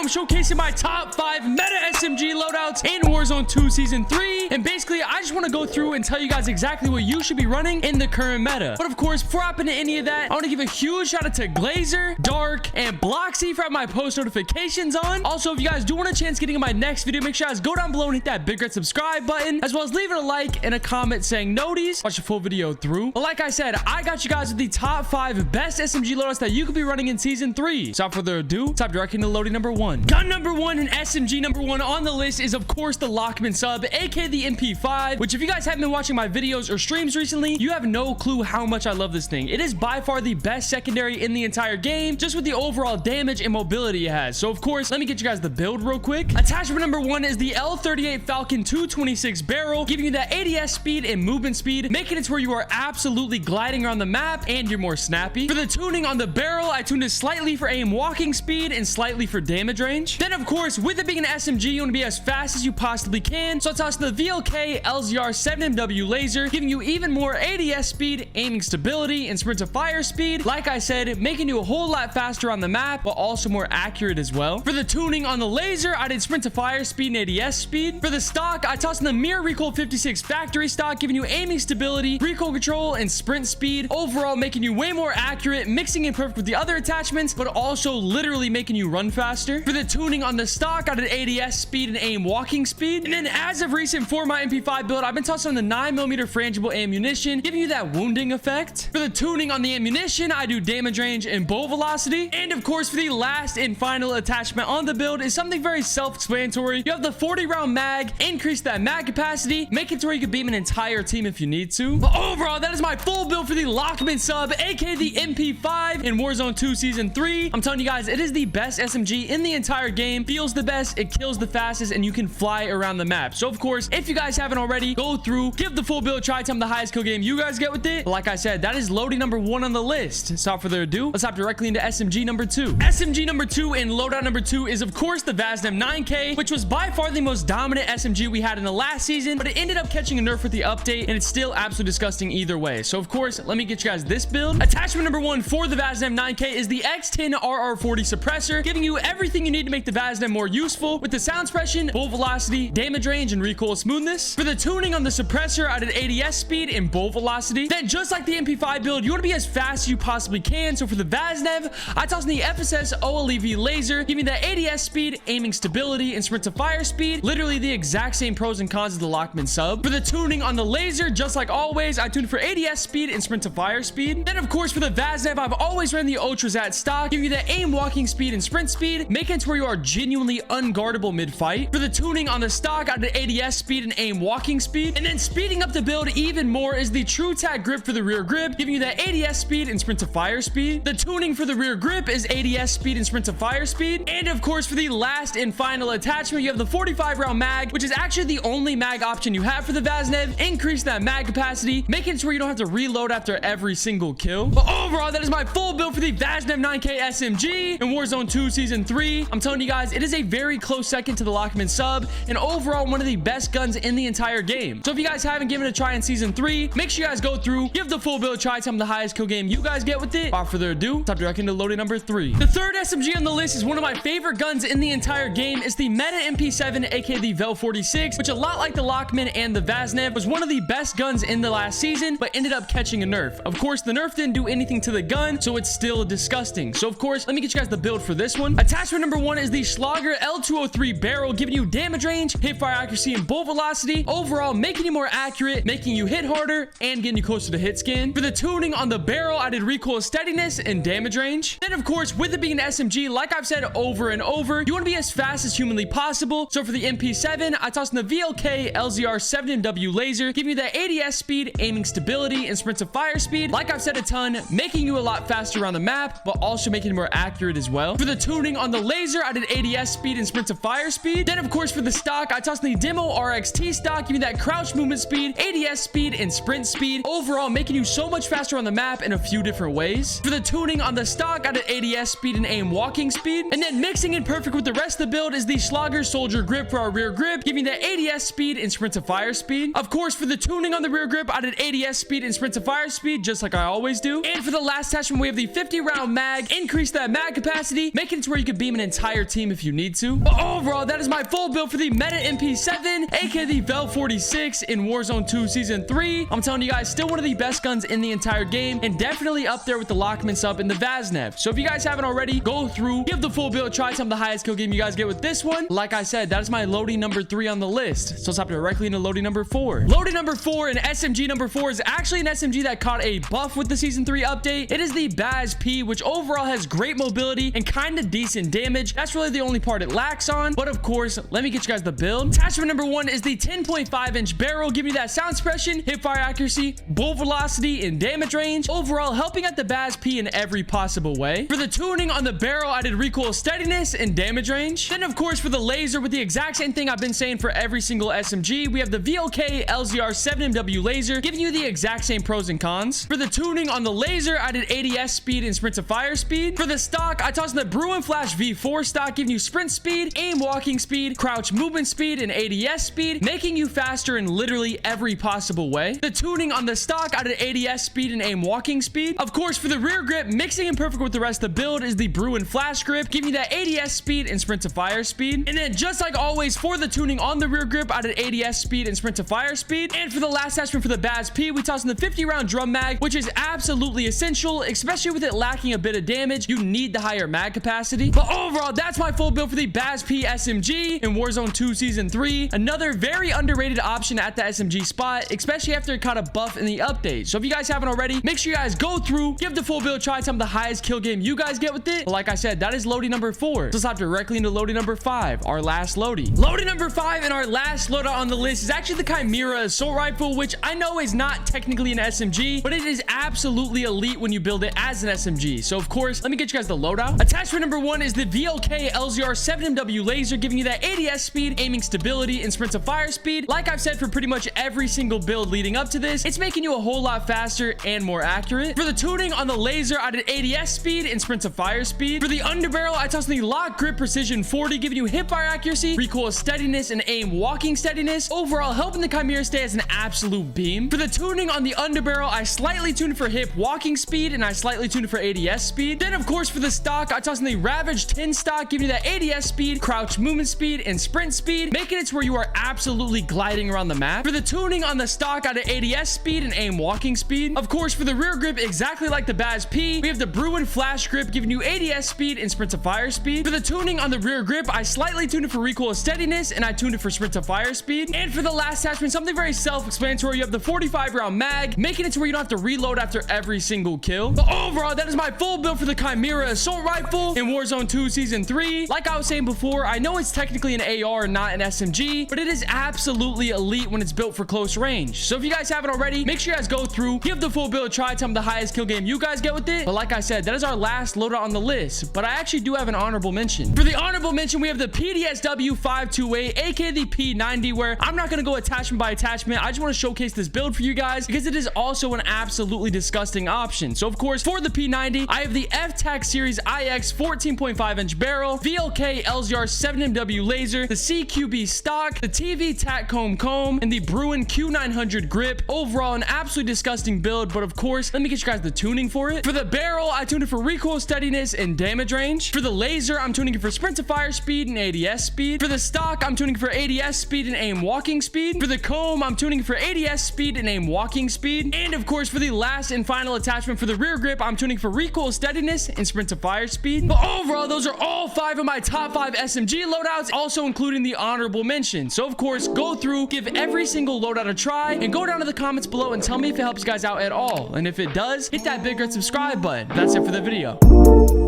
showcasing my top 5 meta SMG loadouts in Warzone 2 Season 3. And basically, I just want to go through and tell you guys exactly what you should be running in the current meta. But of course, before I hop into any of that, I want to give a huge shout out to Glazer, Dark, and Bloxy for having my post notifications on. Also, if you guys do want a chance getting in my next video, make sure you guys go down below and hit that big red subscribe button, as well as leaving a like and a comment saying noties. Watch the full video through. But like I said, I got you guys with the top 5 best SMG loadouts that you could be running in Season 3. So without further ado, let's hop directly into loading number 1. Gun number 1 and SMG number 1 on the list is, of course, the LACHMANN sub, aka the MP5, which if you guys haven't been watching my videos or streams recently, you have no clue how much I love this thing. It is by far the best secondary in the entire game, just with the overall damage and mobility it has. So, of course, let me get you guys the build real quick. Attachment number 1 is the L38 Falcon 226 barrel, giving you that ADS speed and movement speed, making it to where you are absolutely gliding around the map and you're more snappy. For the tuning on the barrel, I tuned it slightly for aim walking speed and slightly for damage range. Then, of course, with it being an SMG, you want to be as fast as you possibly can. So I tossed the VLK LZR 7MW laser, giving you even more ADS speed, aiming stability, and sprint to fire speed. Like I said, making you a whole lot faster on the map, but also more accurate as well. For the tuning on the laser, I did sprint to fire speed and ADS speed. For the stock, I tossed in the Mirror Recoil 56 factory stock, giving you aiming stability, recoil control, and sprint speed. Overall, making you way more accurate, mixing in perfect with the other attachments, but also literally making you run faster. For the tuning on the stock, I did ADS speed and aim walking speed. And then as of recent for my MP5 build, I've been tossing on the 9mm frangible ammunition, giving you that wounding effect. For the tuning on the ammunition, I do damage range and bow velocity. And of course, for the last and final attachment on the build is something very self-explanatory. You have the 40-round mag, increase that mag capacity, make it to where you can beam an entire team if you need to. But overall, that is my full build for the LACHMANN sub, aka the MP5 in Warzone 2 Season 3. I'm telling you guys, it is the best SMG in the entire game, feels the best, it kills the fastest, and you can fly around the map. So of course, if you guys haven't already, go through, give the full build a try, tell me the highest kill game you guys get with it. But like I said, that is loading number 1 on the list. So without further ado, let's hop directly into SMG number 2. SMG number 2 and loadout number 2 is of course the BAS-9K, which was by far the most dominant SMG we had in the last season, but it ended up catching a nerf with the update, and it's still absolutely disgusting either way. So of course, let me get you guys this build. Attachment number 1 for the BAS-9K is the X10 RR40 suppressor, giving you everything you need to make the BAS-9 more useful with the sound suppression, bow velocity, damage range, and recoil smoothness. For the tuning on the suppressor, I did ADS speed and bow velocity. Then just like the MP5 build, you want to be as fast as you possibly can. So for the BAS-9, I tossed in the FSS OLEV laser, giving that ADS speed, aiming stability, and sprint to fire speed. Literally the exact same pros and cons of the LACHMANN sub. For the tuning on the laser, just like always, I tuned for ADS speed and sprint to fire speed. Then of course for the BAS-9, I've always ran the Ultras at stock, giving you that aim walking speed and sprint speed, making it to where you are genuinely unguardable mid-fight. For the tuning on the stock, I did ADS speed and aim walking speed. And then speeding up the build even more is the True Tag grip for the rear grip, giving you that ADS speed and sprint to fire speed. The tuning for the rear grip is ADS speed and sprint to fire speed. And of course for the last and final attachment, you have the 45-round mag, which is actually the only mag option you have for the BAS-9. Increase that mag capacity, making it to where you don't have to reload after every single kill. But overall, that is my full build for the BAS-9K SMG in Warzone 2 Season 3. I'm telling you guys, it is a very close second to the LACHMANN sub, and overall one of the best guns in the entire game. So if you guys haven't given it a try in Season 3, make sure you guys go through, give the full build a try, tell me the highest kill game you guys get with it. Without further ado, top directly into loading number 3. The third SMG on the list is one of my favorite guns in the entire game. It's the Meta MP7, aka the Vel 46, which a lot like the LACHMANN and the BAS-9 was one of the best guns in the last season, but ended up catching a nerf. Of course, the nerf didn't do anything to the gun, so it's still disgusting. So of course, let me get you guys the build for this one. Attachment number 1 is the Schlager L203 barrel, giving you damage range, hip fire accuracy, and bow velocity. Overall, making you more accurate, making you hit harder, and getting you closer to hit scan. For the tuning on the barrel, I did recoil steadiness and damage range. Then of course, with it being an SMG, like I've said over and over, you want to be as fast as humanly possible. So for the MP7, I tossed in the VLK LZR 7MW laser, giving you that ADS speed, aiming stability, and sprint to fire speed. Like I've said a ton, making you a lot faster around the map, but also making it more accurate as well. For the tuning on the laser, I did ADS speed and sprint to fire speed. Then of course for the stock, I tossed in the Demo RXT stock, giving that crouch movement speed, ADS speed, and sprint speed. Overall, making you so much faster on the map in a few different ways. For the tuning on the stock, I did ADS speed and aim walking speed. And then mixing in perfect with the rest of the build is the Schlager Soldier grip for our rear grip, giving that ADS speed and sprint to fire speed. Of course, for the tuning on the rear grip, I did ADS speed and sprint to fire speed, just like I always do. And for the last attachment, we have the 50-round mag. Increase that mag capacity, making it to where you can beam an entire entire team if you need to. But overall, that is my full build for the Meta MP7, aka the Vel 46 in Warzone 2 Season 3. I'm telling you guys, still one of the best guns in the entire game, and definitely up there with the LACHMANN sub and the VAS-Nev. So if you guys haven't already, go through, give the full build, try some of the highest kill game you guys get with this one. Like I said, that is my loading number 3 on the list. So let's hop directly into loading number 4. Loading number 4 and SMG number 4 is actually an SMG that caught a buff with the Season 3 update. It is the BAS-P, which overall has great mobility and kind of decent damage. That's really the only part it lacks on. But of course, let me get you guys the build. Attachment number 1 is the 10.5-inch barrel, giving you that sound suppression, hip fire accuracy, bullet velocity, and damage range. Overall, helping out the BAS-P in every possible way. For the tuning on the barrel, I did recoil steadiness and damage range. Then of course, for the laser, with the exact same thing I've been saying for every single SMG, we have the VLK LZR 7MW laser, giving you the exact same pros and cons. For the tuning on the laser, I did ADS speed and sprint to fire speed. For the stock, I tossed in the Bruin Flash V4 stock, giving you sprint speed, aim walking speed, crouch movement speed, and ADS speed, making you faster in literally every possible way. The tuning on the stock, I did ADS speed and aim walking speed. Of course, for the rear grip, mixing in perfect with the rest of the build is the Bruin Flash grip, giving you that ADS speed and sprint to fire speed. And then just like always, for the tuning on the rear grip, I did ADS speed and sprint to fire speed. And for the last attachment for the BAS-P, we tossed in the 50-round drum mag, which is absolutely essential, especially with it lacking a bit of damage. You need the higher mag capacity. But overall, that's my full build for the BAS-P SMG in Warzone 2 Season 3. Another very underrated option at the SMG spot, especially after it caught a buff in the update. So if you guys haven't already, make sure you guys go through, give the full build, try some of the highest kill game you guys get with it. But like I said, that is loading number 4. So let's hop directly into loading number 5, our last loading. Loading number 5 and our last loadout on the list is actually the CHIMERA assault rifle, which I know is not technically an SMG, but it is absolutely elite when you build it as an SMG. So of course, let me get you guys the loadout. Attachment number 1 is the VLK LZR 7MW laser, giving you that ADS speed, aiming stability, and sprint to fire speed. Like I've said for pretty much every single build leading up to this, it's making you a whole lot faster and more accurate. For the tuning on the laser, I did ADS speed and sprint to fire speed. For the underbarrel, I tossed in the lock grip precision 40, giving you hip fire accuracy, recoil steadiness, and aim walking steadiness. Overall, helping the CHIMERA stay as an absolute beam. For the tuning on the underbarrel, I slightly tuned for hip walking speed, and I slightly tuned for ADS speed. Then of course, for the stock, I tossed in the Ravage 10 stock, giving you that ADS speed, crouch movement speed, and sprint speed, making it to where you are absolutely gliding around the map. For the tuning on the stock, I did ADS speed and aim walking speed. Of course, for the rear grip, exactly like the BAS-P, we have the Bruin Flash grip, giving you ADS speed and sprint to fire speed. For the tuning on the rear grip, I slightly tuned it for recoil steadiness, and I tuned it for sprint to fire speed. And for the last attachment, something very self-explanatory, you have the 45-round mag, making it to where you don't have to reload after every single kill. But overall, that is my full build for the CHIMERA assault rifle in Warzone 2 Season 3. Like I was saying before, I know it's technically an AR, not an SMG, but it is absolutely elite when it's built for close range. So if you guys haven't already, make sure you guys go through, give the full build, try some of the highest kill game you guys get with it. But like I said, that is our last loadout on the list. But I actually do have an honorable mention. For the honorable mention, we have the PDSW 528, aka the P90, where I'm not going to go attachment by attachment. I just want to showcase this build for you guys because it is also an absolutely disgusting option. So of course, for the P90, I have the F-Tac Series IX 14.5-inch barrel, VLK LZR 7MW laser, the CQB stock, the TV Tac comb, and the Bruin Q900 grip. Overall, an absolutely disgusting build, but of course, let me get you guys the tuning for it. For the barrel, I tuned it for recoil steadiness and damage range. For the laser, I'm tuning it for sprint to fire speed and ADS speed. For the stock, I'm tuning it for ADS speed and aim walking speed. For the comb, I'm tuning it for ADS speed and aim walking speed. And of course, for the last and final attachment for the rear grip, I'm tuning for recoil steadiness and sprint to fire speed. But overall, those are all 5 of my top 5 SMG loadouts, also including the honorable mention. So of course, go through, give every single loadout a try, and go down to the comments below and tell me if it helps you guys out at all. And if it does, hit that big red subscribe button. That's it for the video.